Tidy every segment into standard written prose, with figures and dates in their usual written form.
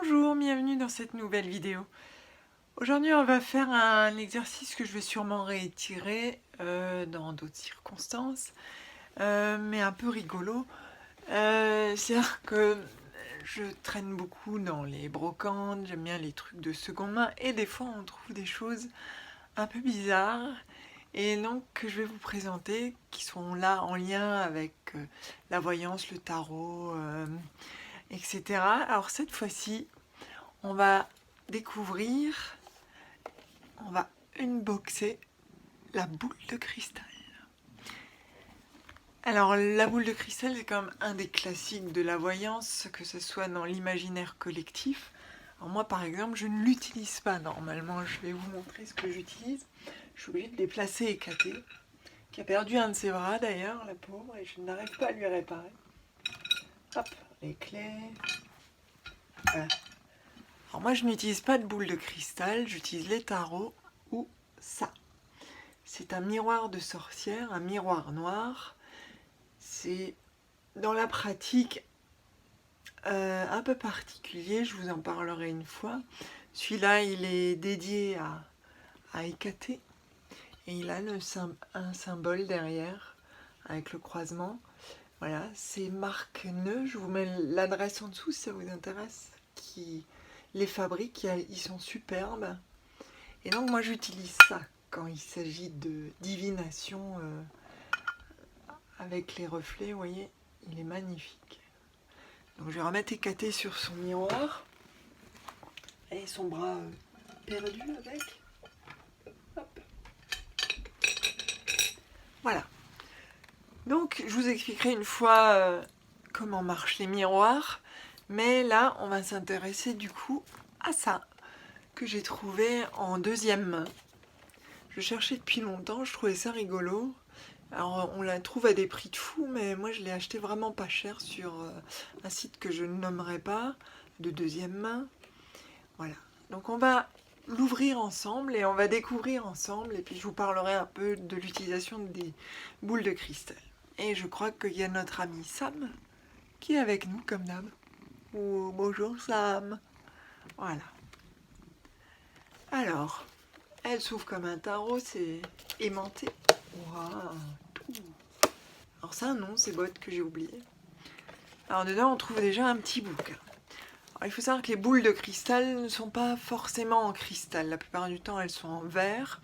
Bonjour, bienvenue dans cette nouvelle vidéo. Aujourd'hui, on va faire un exercice que je vais sûrement réitérer dans d'autres circonstances, mais un peu rigolo. C'est-à-dire que je traîne beaucoup dans les brocantes, j'aime bien les trucs de seconde main, et des fois on trouve des choses un peu bizarres, et donc que je vais vous présenter, qui sont là en lien avec la voyance, le tarot, etc. Alors cette fois-ci, on va découvrir, on va unboxer la boule de cristal. Alors la boule de cristal, c'est quand même un des classiques de la voyance, que ce soit dans l'imaginaire collectif. Alors moi par exemple, je ne l'utilise pas normalement, je vais vous montrer ce que j'utilise. Je suis obligée de déplacer Hécaté, qui a perdu un de ses bras d'ailleurs, la pauvre, et je n'arrive pas à lui réparer. Hop, les clés. Voilà. Alors moi je n'utilise pas de boule de cristal, j'utilise les tarots ou ça. C'est un miroir de sorcière, un miroir noir. C'est dans la pratique un peu particulier, je vous en parlerai une fois. Celui-là, il est dédié à Hécaté et il a un symbole derrière avec le croisement. Voilà, c'est marque Neu, je vous mets l'adresse en dessous si ça vous intéresse, qui les fabrique, ils sont superbes. Et donc moi j'utilise ça quand il s'agit de divination avec les reflets, vous voyez, il est magnifique. Donc je vais remettre Hécaté sur son miroir. Et son bras perdu avec. Hop. Voilà. Donc je vous expliquerai une fois comment marchent les miroirs. Mais là, on va s'intéresser du coup à ça, que j'ai trouvé en deuxième main. Je cherchais depuis longtemps, je trouvais ça rigolo. Alors on la trouve à des prix de fou, mais moi je l'ai acheté vraiment pas cher sur un site que je ne nommerai pas, de deuxième main. Voilà. Donc on va l'ouvrir ensemble et on va découvrir ensemble, et puis je vous parlerai un peu de l'utilisation des boules de cristal. Et je crois qu'il y a notre ami Sam qui est avec nous comme d'hab. Oh, bonjour Sam. Voilà. Alors, elle s'ouvre comme un tarot, c'est aimanté. Waouh. Alors ça, non, c'est boîte que j'ai oublié. Alors dedans, on trouve déjà un petit bouquin. Alors, il faut savoir que les boules de cristal ne sont pas forcément en cristal. La plupart du temps, elles sont en verre.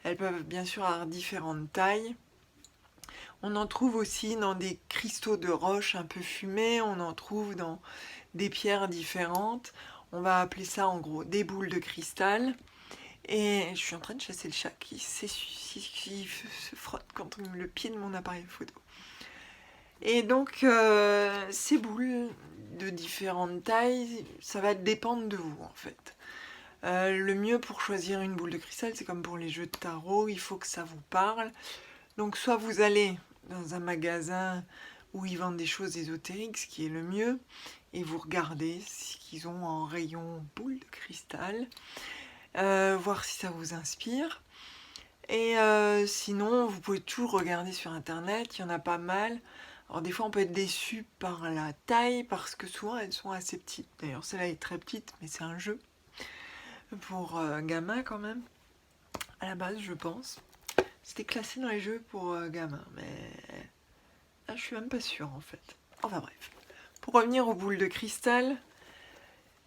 Elles peuvent bien sûr avoir différentes tailles. On en trouve aussi dans des cristaux de roche un peu fumés. On en trouve dans des pierres différentes. On va appeler ça en gros des boules de cristal. Et je suis en train de chasser le chat qui se frotte contre le pied de mon appareil photo. Et donc, ces boules de différentes tailles, ça va dépendre de vous en fait. Le mieux pour choisir une boule de cristal, c'est comme pour les jeux de tarot, il faut que ça vous parle. Donc soit vous allez dans un magasin où ils vendent des choses ésotériques, ce qui est le mieux, et vous regardez ce qu'ils ont en rayon boule de cristal, voir si ça vous inspire. Et sinon, vous pouvez toujours regarder sur internet, il y en a pas mal. Alors des fois on peut être déçu par la taille parce que souvent elles sont assez petites. D'ailleurs celle-là est très petite, mais c'est un jeu pour gamins quand même, à la base je pense. C'était classé dans les jeux pour gamins, mais là je suis même pas sûre en fait. Enfin bref. Pour revenir aux boules de cristal,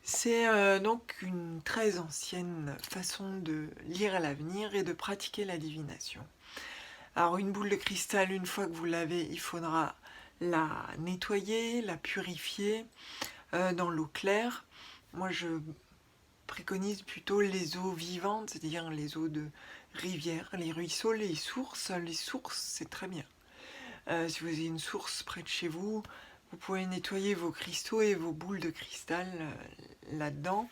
c'est donc une très ancienne façon de lire l'avenir et de pratiquer la divination. Alors une boule de cristal, une fois que vous l'avez, il faudra la nettoyer, la purifier dans l'eau claire. Moi je préconise plutôt les eaux vivantes, c'est-à-dire les eaux de rivière, les ruisseaux, les sources. Les sources, c'est très bien. Si vous avez une source près de chez vous, vous pouvez nettoyer vos cristaux et vos boules de cristal là-dedans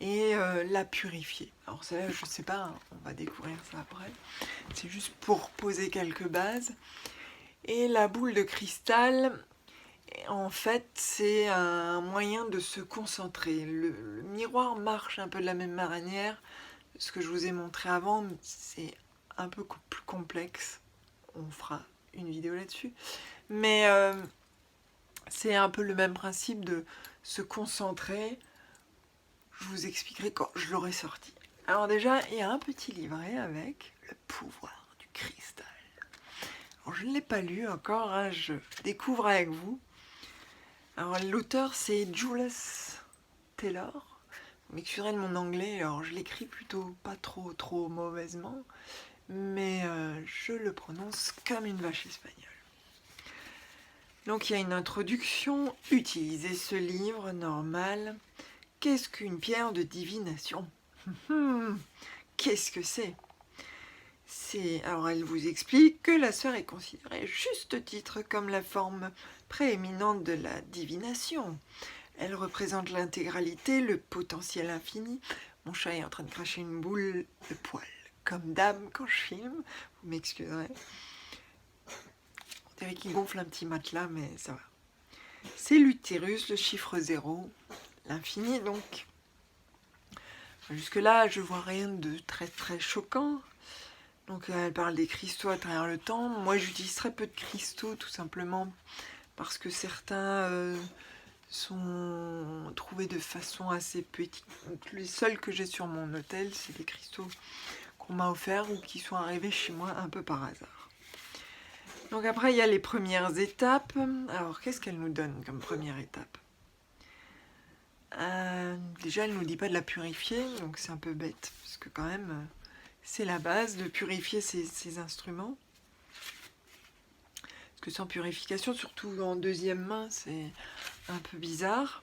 et la purifier. Alors ça, je sais pas, hein, on va découvrir ça après. C'est juste pour poser quelques bases. Et la boule de cristal, en fait, c'est un moyen de se concentrer. Le miroir marche un peu de la même manière. Ce que je vous ai montré avant, c'est un peu plus complexe. On fera une vidéo là-dessus. Mais c'est un peu le même principe de se concentrer je vous expliquerai quand je l'aurai sorti. Alors déjà, il y a un petit livret avec le pouvoir du cristal. Alors je ne l'ai pas lu encore, hein, je découvre avec vous. Alors l'auteur c'est Jules Taylor. Vous m'excuserez de mon anglais, alors je l'écris plutôt pas trop mauvaisement, mais je le prononce comme une vache espagnole. Donc il y a une introduction. Utilisez ce livre normal. Qu'est-ce qu'une pierre de divination? Qu'est-ce que c'est? Alors elle vous explique que la sphère est considérée juste titre comme la forme prééminente de la divination. Elle représente l'intégralité, le potentiel infini. Mon chat est en train de cracher une boule de poil, comme d'hab quand je filme, vous m'excuserez. On dirait qu'il gonfle un petit matelas, mais ça va. C'est l'utérus, le chiffre 0, l'infini donc. Jusque-là, je vois rien de très choquant. Donc elle parle des cristaux à travers le temps. Moi j'utilise très peu de cristaux tout simplement parce que certains sont trouvés de façon assez petite. Donc, les seuls que j'ai sur mon hôtel, c'est des cristaux qu'on m'a offerts ou qui sont arrivés chez moi un peu par hasard. Donc après il y a les premières étapes. Alors qu'est-ce qu'elle nous donne comme première étape? Déjà elle ne nous dit pas de la purifier, donc c'est un peu bête, parce que quand même c'est la base de purifier ces instruments. Parce que sans purification, surtout en deuxième main, c'est un peu bizarre.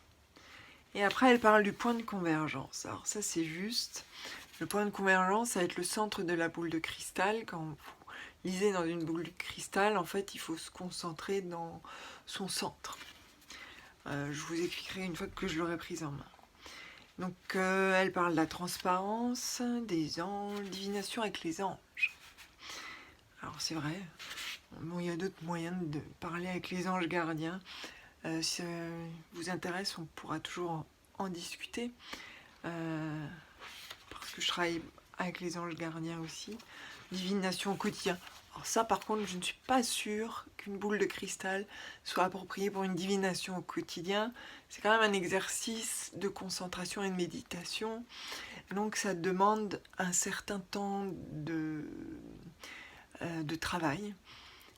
Et après elle parle du point de convergence. Alors ça c'est juste, le point de convergence ça va être le centre de la boule de cristal. Quand vous lisez dans une boule de cristal, en fait il faut se concentrer dans son centre. Je vous expliquerai une fois que je l'aurai prise en main. Donc elle parle de la transparence, des anges, divination avec les anges. Alors c'est vrai, bon, il y a d'autres moyens de parler avec les anges gardiens. Si ça vous intéresse, on pourra toujours en discuter. Parce que je travaille avec les anges gardiens aussi. Divination au quotidien. Alors ça par contre, je ne suis pas sûre qu'une boule de cristal soit appropriée pour une divination au quotidien. C'est quand même un exercice de concentration et de méditation. Donc ça demande un certain temps de travail.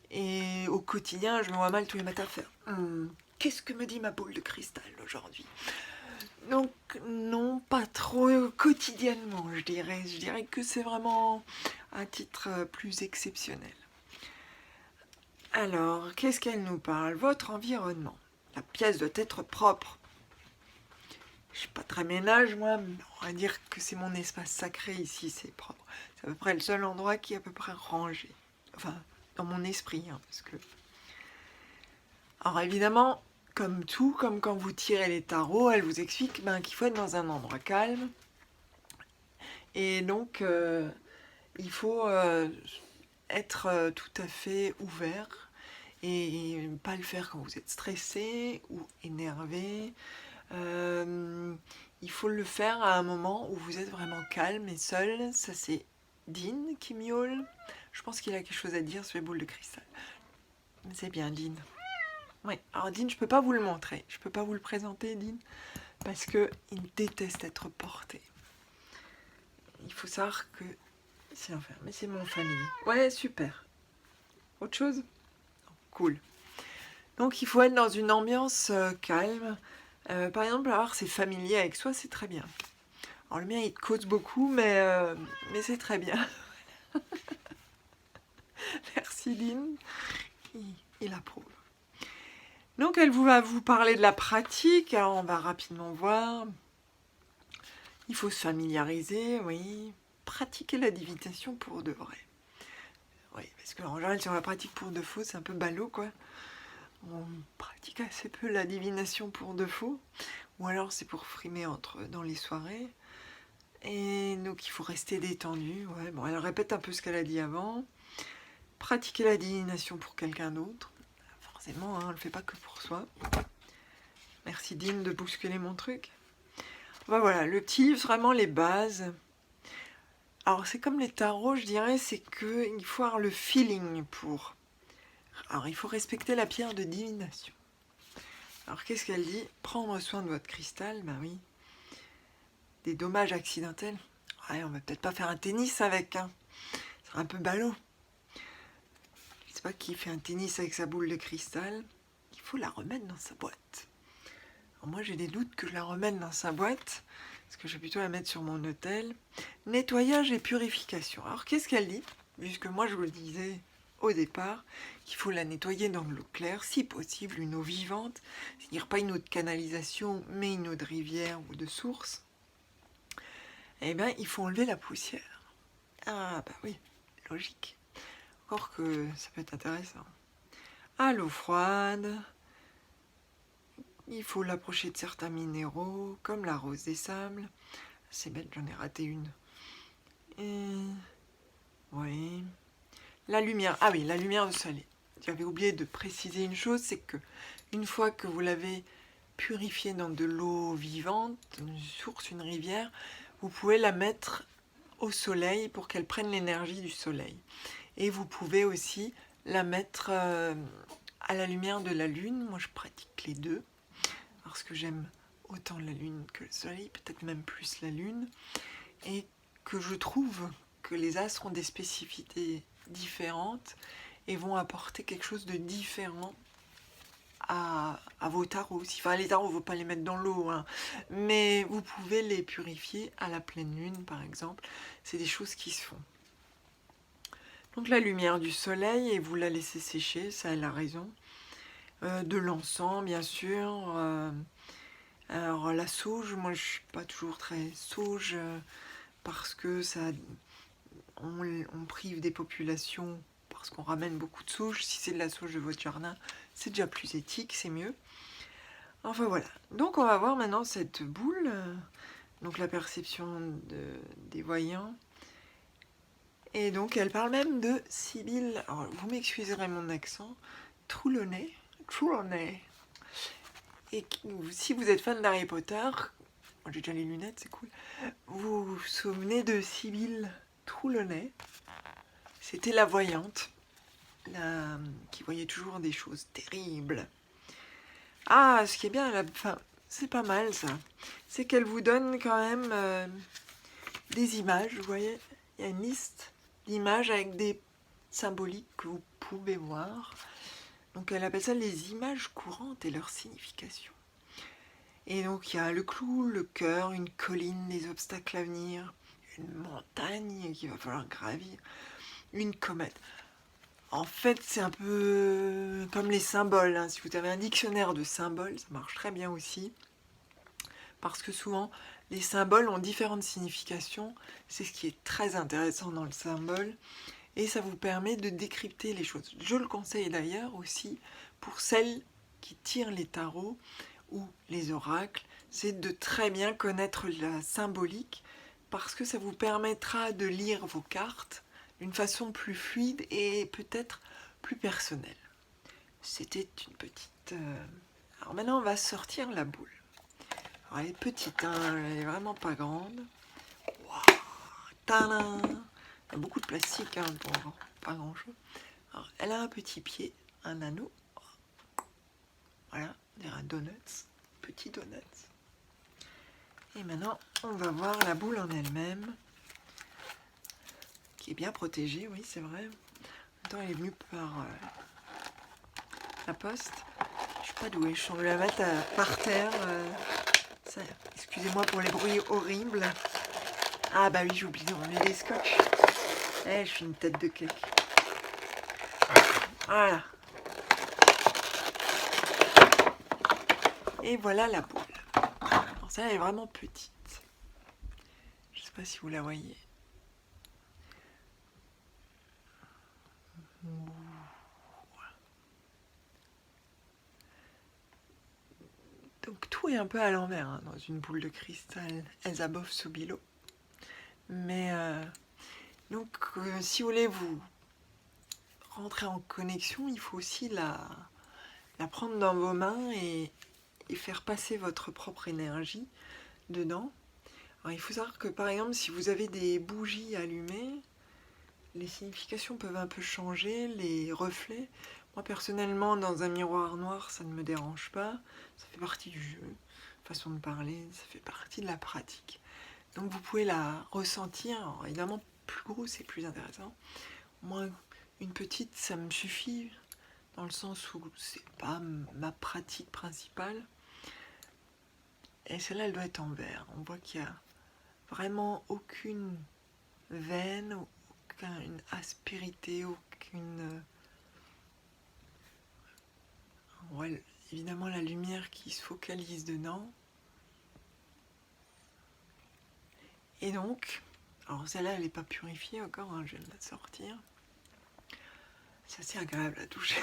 Et au quotidien, je me vois mal tous les matins faire qu'est-ce que me dit ma boule de cristal aujourd'hui? Donc non, pas trop quotidiennement, je dirais. Je dirais que c'est vraiment un titre plus exceptionnel. Alors, qu'est-ce qu'elle nous parle? Votre environnement. La pièce doit être propre. Je suis pas très ménage, moi, mais on va dire que c'est mon espace sacré ici, c'est propre. C'est à peu près le seul endroit qui est à peu près rangé. Enfin, dans mon esprit, hein, parce que... Alors évidemment, comme tout, comme quand vous tirez les tarots, elle vous explique qu'il faut être dans un endroit calme. Et donc, il faut être tout à fait ouvert et pas le faire quand vous êtes stressé ou énervé. Il faut le faire à un moment où vous êtes vraiment calme et seul. Ça c'est Dean qui miaule. Je pense qu'il a quelque chose à dire sur les boules de cristal. C'est bien Dean. Oui, alors Dean, je peux pas vous le montrer. Je peux pas vous le présenter, Dean, parce qu'il déteste être porté. Il faut savoir que c'est l'enfer, mais c'est mon famille. Ouais, super. Autre chose? Cool. Donc il faut être dans une ambiance calme. Par exemple, alors c'est familier avec soi, c'est très bien. Alors le mien il cause beaucoup, mais c'est très bien. Merci Dean, il approuve. Donc elle va vous parler de la pratique, alors on va rapidement voir. Il faut se familiariser, oui. Pratiquer la divination pour de vrai. Oui, parce qu'en général, si on la pratique pour de faux, c'est un peu ballot, quoi. On pratique assez peu la divination pour de faux. Ou alors c'est pour frimer dans les soirées. Et donc il faut rester détendu. Ouais, bon, elle répète un peu ce qu'elle a dit avant. Pratiquer la divination pour quelqu'un d'autre. Forcément, hein, on ne le fait pas que pour soi. Merci Dean de bousculer mon truc. Bah voilà, le petit livre, vraiment les bases. Alors c'est comme les tarots, je dirais, c'est qu'il faut avoir le feeling pour. Alors il faut respecter la pierre de divination. Alors qu'est-ce qu'elle dit? Prendre soin de votre cristal, ben oui. des dommages accidentels. Ouais, on va peut-être pas faire un tennis avec, hein. C'est un peu ballot. Je sais pas qui fait un tennis avec sa boule de cristal. Il faut la remettre dans sa boîte. Alors moi, j'ai des doutes que je la remette dans sa boîte, parce que je vais plutôt la mettre sur mon autel. Nettoyage et purification. Alors, qu'est-ce qu'elle dit? Puisque moi, je vous le disais au départ, qu'il faut la nettoyer dans de l'eau claire, si possible une eau vivante, c'est-à-dire pas une eau de canalisation, mais une eau de rivière ou de source. Eh bien, il faut enlever la poussière. Ah, bah oui, logique. Encore que ça peut être intéressant. À l'eau froide, il faut l'approcher de certains minéraux, comme la rose des sables. C'est bête, j'en ai raté une. Oui. La lumière. Ah oui, la lumière du soleil. J'avais oublié de préciser une chose, c'est que une fois que vous l'avez purifiée dans de l'eau vivante, une source, une rivière, vous pouvez la mettre au soleil pour qu'elle prenne l'énergie du soleil. Et vous pouvez aussi la mettre à la lumière de la lune. Moi, je pratique les deux parce que j'aime autant la lune que le soleil, peut-être même plus la lune, et que je trouve que les astres ont des spécificités différentes et vont apporter quelque chose de différent à vos tarots. Enfin, les tarots, il ne faut pas les mettre dans l'eau, hein, mais vous pouvez les purifier à la pleine lune, par exemple. C'est des choses qui se font. Donc la lumière du soleil, et vous la laissez sécher, ça elle a raison. De l'encens, bien sûr. Alors la sauge, moi je suis pas toujours très sauge parce que ça, on prive des populations parce qu'on ramène beaucoup de sauge. Si c'est de la sauge de votre jardin, c'est déjà plus éthique, c'est mieux. Enfin voilà. Donc on va voir maintenant cette boule, donc la perception des voyants. Et donc elle parle même de Sibylle. Alors vous m'excuserez mon accent, Trelawney. Et si vous êtes fan d'Harry Potter, j'ai déjà les lunettes, c'est cool. Vous vous souvenez de Sibylle Trelawney? C'était la voyante, qui voyait toujours des choses terribles. Ah, ce qui est bien, enfin, c'est pas mal ça. C'est qu'elle vous donne quand même des images, vous voyez. Il y a une liste d'images avec des symboliques que vous pouvez voir. Donc elle appelle ça les images courantes et leur signification. Et donc il y a le clou, le cœur, une colline, des obstacles à venir, une montagne qu'il va falloir gravir, une comète. En fait, c'est un peu comme les symboles, hein. Si vous avez un dictionnaire de symboles, ça marche très bien aussi. Parce que souvent, les symboles ont différentes significations. C'est ce qui est très intéressant dans le symbole. Et ça vous permet de décrypter les choses. Je le conseille d'ailleurs aussi pour celles qui tirent les tarots ou les oracles. C'est de très bien connaître la symbolique parce que ça vous permettra de lire vos cartes d'une façon plus fluide et peut-être plus personnelle. C'était une petite... Alors maintenant, on va sortir la boule. Alors, elle est petite, hein, elle est vraiment pas grande. Wow, tadam! Il y a beaucoup de plastique, hein, pour pas grand-chose. Alors, elle a un petit pied, un anneau. Voilà, on dirait un donut, petit donut. Et maintenant, on va voir la boule en elle-même, qui est bien protégée, oui, c'est vrai. En même temps, elle est venue par la poste. Je sais pas d'où je vais la mettre par terre. Excusez-moi pour les bruits horribles. Ah bah oui, j'ai oublié de remettre des scotch. Je suis une tête de cake. Voilà. Et voilà la boule. Alors ça, elle est vraiment petite. Je sais pas si vous la voyez. Donc tout est un peu à l'envers, hein, dans une boule de cristal Elzabov Sobilo. Mais donc si vous voulez vous rentrer en connexion, il faut aussi la prendre dans vos mains et faire passer votre propre énergie dedans. Alors il faut savoir que par exemple si vous avez des bougies allumées, les significations peuvent un peu changer, les reflets. Moi personnellement dans un miroir noir ça ne me dérange pas, ça fait partie du jeu, façon de parler, ça fait partie de la pratique. Donc vous pouvez la ressentir. Alors, évidemment, plus gros, c'est plus intéressant. Moi, une petite, ça me suffit, dans le sens où c'est pas ma pratique principale. Et celle-là, elle doit être en verre. On voit qu'il n'y a vraiment aucune veine, aucune aspérité, aucune... On voit évidemment la lumière qui se focalise dedans. Et donc, alors celle-là, elle n'est pas purifiée encore, hein, je viens de la sortir. C'est assez agréable à toucher.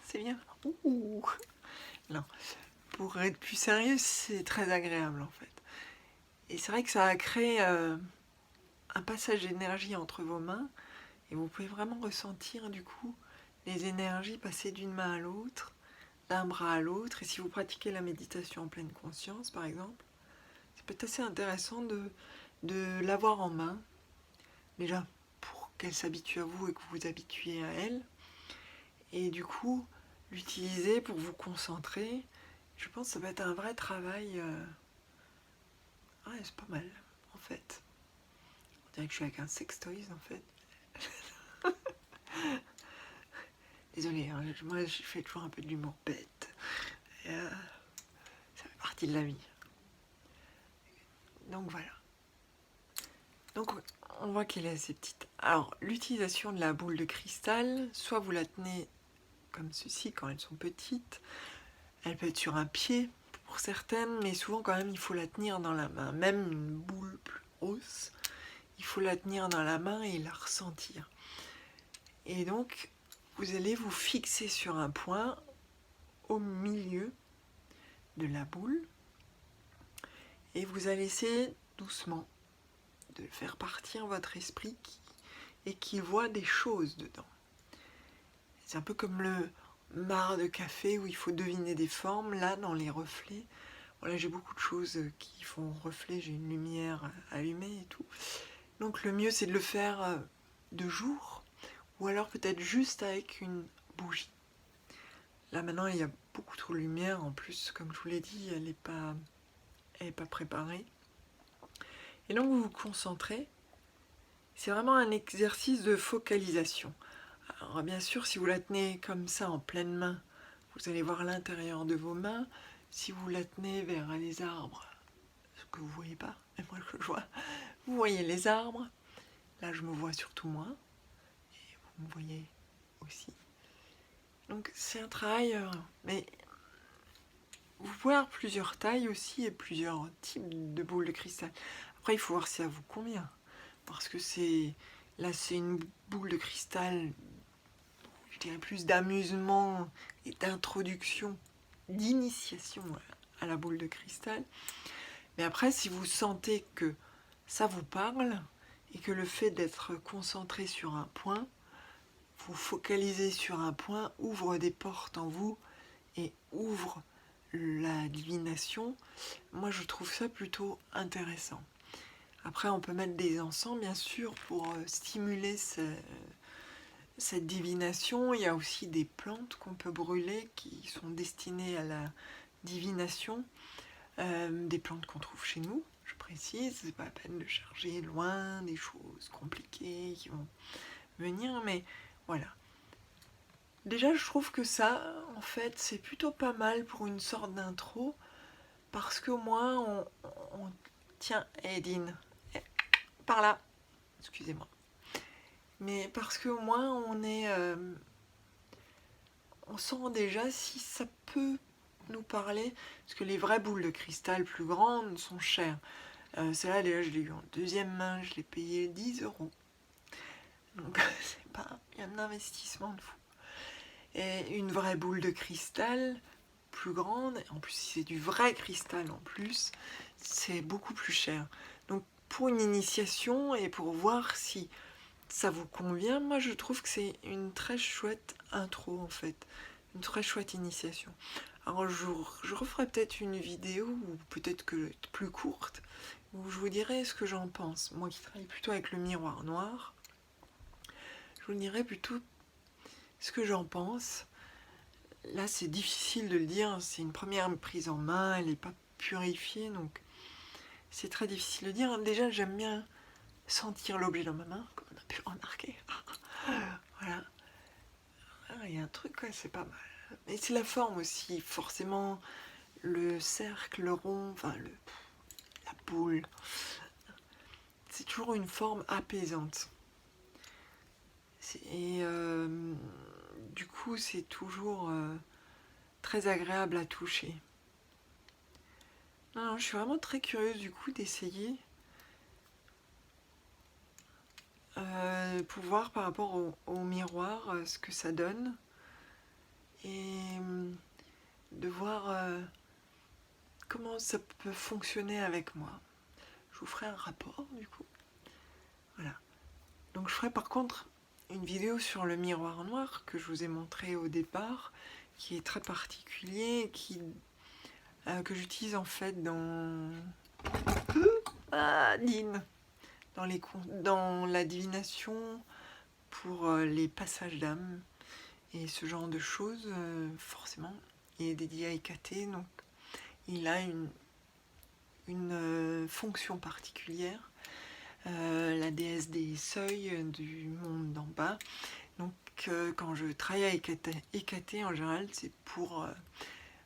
C'est bien. Ouh. Non, pour être plus sérieux, c'est très agréable en fait. Et c'est vrai que ça a créé un passage d'énergie entre vos mains, et vous pouvez vraiment ressentir du coup les énergies passer d'une main à l'autre, d'un bras à l'autre. Et si vous pratiquez la méditation en pleine conscience, par exemple, ça peut être assez intéressant de l'avoir en main, déjà pour qu'elle s'habitue à vous et que vous vous habituiez à elle, et du coup l'utiliser pour vous concentrer. Je pense que ça va être un vrai travail. Ouais, c'est pas mal en fait. On dirait que je suis avec un sextoys en fait. Désolée, hein, moi je fais toujours un peu de l'humour bête. Et, ça fait partie de la vie. Donc voilà. Donc on voit qu'elle est assez petite. Alors l'utilisation de la boule de cristal, soit vous la tenez comme ceci quand elles sont petites. Elle peut être sur un pied pour certaines, mais souvent quand même il faut la tenir dans la main. Même une boule plus grosse, il faut la tenir dans la main et la ressentir. Et donc vous allez vous fixer sur un point au milieu de la boule et vous allez essayer doucement de faire partir votre esprit et qu'il voit des choses dedans. C'est un peu comme le marc de café où il faut deviner des formes. Là, dans les reflets, voilà, j'ai beaucoup de choses qui font reflet, j'ai une lumière allumée et tout. Donc le mieux, c'est de le faire de jour ou alors peut-être juste avec une bougie. Là maintenant, il y a beaucoup trop de lumière. En plus, comme je vous l'ai dit, elle n'est pas préparée. Et donc vous vous concentrez. C'est vraiment un exercice de focalisation. Alors bien sûr, si vous la tenez comme ça en pleine main, vous allez voir l'intérieur de vos mains. Si vous la tenez vers les arbres, ce que vous ne voyez pas, mais moi je vois, vous voyez les arbres. Là, je me vois surtout moi, et vous me voyez aussi. Donc c'est un travail, mais vous pouvez avoir plusieurs tailles aussi et plusieurs types de boules de cristal. Après, il faut voir si ça vous convient, parce que là, c'est une boule de cristal, je dirais plus d'amusement et d'introduction, d'initiation à la boule de cristal. Mais après, si vous sentez que ça vous parle et que le fait d'être concentré sur un point, vous focalisez sur un point, ouvre des portes en vous et ouvre la divination, moi je trouve ça plutôt intéressant. Après, on peut mettre des encens, bien sûr, pour stimuler cette divination. Il y a aussi des plantes qu'on peut brûler qui sont destinées à la divination. Des plantes qu'on trouve chez nous, je précise, c'est pas la peine de chercher loin des choses compliquées qui vont venir, mais voilà. Déjà, je trouve que ça, en fait, c'est plutôt pas mal pour une sorte d'intro, parce qu'au moins, on... Tiens, Edine, par là, excusez-moi. Mais parce qu'au moins, on sent déjà si ça peut nous parler, parce que les vraies boules de cristal plus grandes sont chères. Celle-là, déjà, je l'ai eu en deuxième main, je l'ai payé 10 €. Donc, c'est pas un investissement de fou. Et une vraie boule de cristal plus grande, en plus si c'est du vrai cristal en plus, c'est beaucoup plus cher. Donc pour une initiation et pour voir si ça vous convient, moi je trouve que c'est une très chouette intro en fait, une très chouette initiation. Alors je referai peut-être une vidéo, ou peut-être que plus courte, où je vous dirai ce que j'en pense. Moi qui travaille plutôt avec le miroir noir, je vous dirai plutôt ce que j'en pense. Là, c'est difficile de le dire, c'est une première prise en main, elle n'est pas purifié, donc c'est très difficile de dire. Déjà, j'aime bien sentir l'objet dans ma main, comme on a pu le remarquer. Voilà. Il y a un truc, ouais, c'est pas mal. Mais c'est la forme aussi, forcément, le cercle, le rond, enfin, la boule. C'est toujours une forme apaisante. Et du coup, c'est toujours très agréable à toucher. Non, je suis vraiment très curieuse du coup d'essayer pour voir par rapport au miroir ce que ça donne et de voir comment ça peut fonctionner avec moi. Je vous ferai un rapport du coup. Voilà. Donc je ferai par contre une vidéo sur le miroir noir que je vous ai montré au départ, qui est très particulier, que j'utilise en fait dans dans la divination pour les passages d'âme et ce genre de choses. Forcément, il est dédié à Hécaté, donc il a une fonction particulière. La déesse des seuils du monde d'en bas. Donc quand je travaille avec Hécaté, en général, c'est pour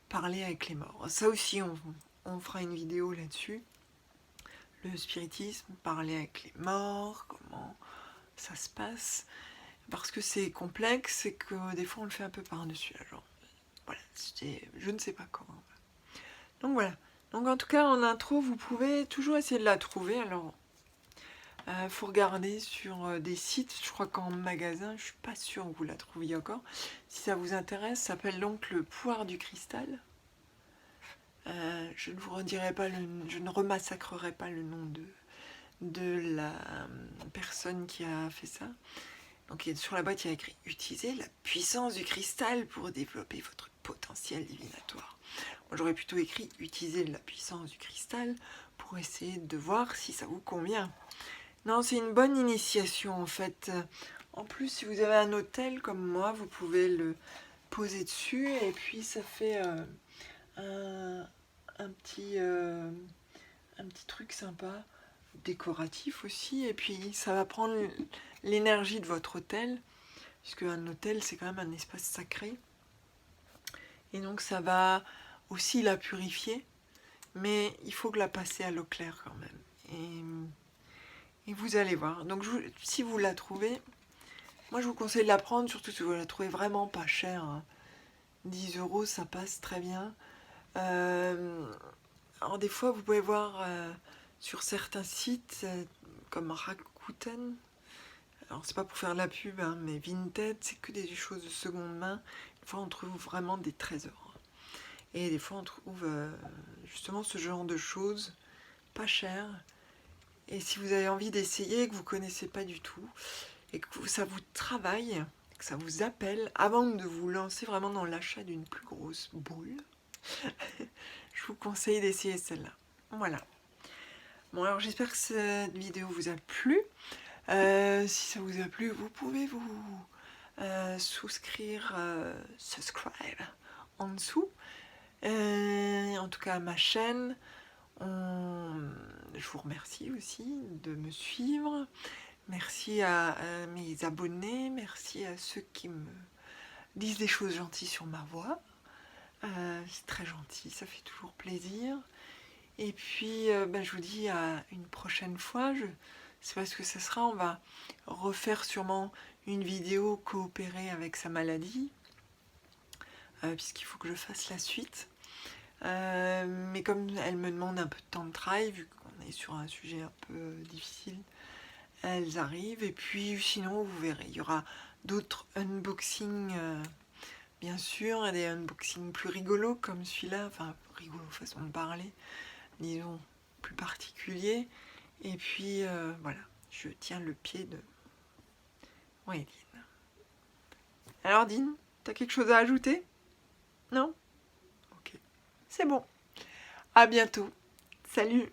parler avec les morts. Ça aussi, on fera une vidéo là-dessus. Le spiritisme, parler avec les morts, comment ça se passe. Parce que c'est complexe et que des fois on le fait un peu par-dessus la jambe. Voilà, je ne sais pas quand. Donc voilà. Donc en tout cas, en intro, vous pouvez toujours essayer de la trouver. Alors, faut regarder sur des sites. Je crois qu'en magasin, je suis pas sûre que vous la trouviez encore. Si ça vous intéresse, ça s'appelle donc le pouvoir du cristal. Je ne vous redirai pas, je ne remassacrerai pas le nom de la personne qui a fait ça. Donc sur la boîte, il y a écrit « Utilisez la puissance du cristal pour développer votre potentiel divinatoire ». Moi, j'aurais plutôt écrit « Utilisez la puissance du cristal pour essayer de voir si ça vous convient ». Non, c'est une bonne initiation en fait. En plus, si vous avez un hôtel comme moi, vous pouvez le poser dessus et puis ça fait un petit truc sympa, décoratif aussi. Et puis ça va prendre l'énergie de votre hôtel, puisque un hôtel c'est quand même un espace sacré. Et donc ça va aussi la purifier, mais il faut que la passer à l'eau claire quand même. Et vous allez voir. Donc si vous la trouvez, moi je vous conseille de la prendre, surtout si vous la trouvez vraiment pas chère. Hein. 10 € ça passe très bien. Alors des fois vous pouvez voir sur certains sites comme Rakuten. Alors c'est pas pour faire de la pub, hein, mais Vinted, c'est que des choses de seconde main. Des fois on trouve vraiment des trésors. Et des fois on trouve justement ce genre de choses pas chères. Et si vous avez envie d'essayer et que vous ne connaissez pas du tout, et que ça vous travaille, que ça vous appelle, avant de vous lancer vraiment dans l'achat d'une plus grosse boule, je vous conseille d'essayer celle-là. Voilà. Bon, alors j'espère que cette vidéo vous a plu. Si ça vous a plu, vous pouvez vous souscrire, subscribe en dessous. En tout cas à ma chaîne. Je vous remercie aussi de me suivre. Merci à mes abonnés. Merci à ceux qui me disent des choses gentilles sur ma voix. C'est très gentil, ça fait toujours plaisir. Et puis, je vous dis à une prochaine fois. Je sais pas ce que ça sera. On va refaire sûrement une vidéo coopérée avec sa maladie. Puisqu'il faut que je fasse la suite. Mais comme elle me demande un peu de temps de travail, vu qu'on est sur un sujet un peu difficile, elles arrivent. Et puis sinon, vous verrez, il y aura d'autres unboxings, bien sûr, et des unboxings plus rigolos comme celui-là, enfin rigolo façon de parler, disons plus particulier. Et puis voilà, je tiens le pied de Wayline. Alors Dean, t'as quelque chose à ajouter? Non? Ok, c'est bon. À bientôt. Salut!